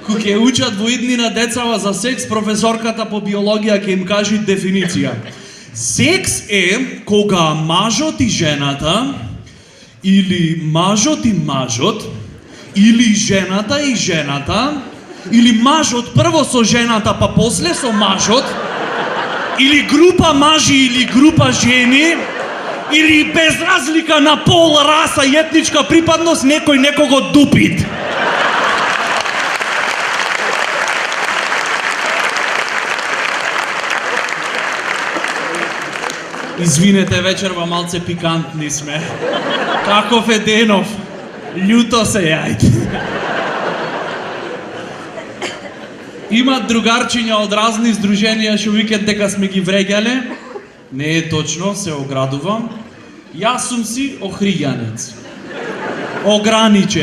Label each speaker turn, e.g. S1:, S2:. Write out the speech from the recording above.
S1: Кога ќе учат во иднина децава за секс, професорката по биологија ќе им кажи дефиниција. Секс е кога мажот и жената, или мажот и мажот, или жената и жената, или мажот прво со жената па после со мажот, или група мажи или група жени, или без разлика на пол, раса и етничка припадност некој некого дупит. Извинете, вечерва малце пикантни сме. Каков е денов? Љуто се јајте. Имат другарчиња од разни здруженија што викат дека сме ги вреѓале. Не е точно, се оградувам. Јас сум си охријанец. Ограничен.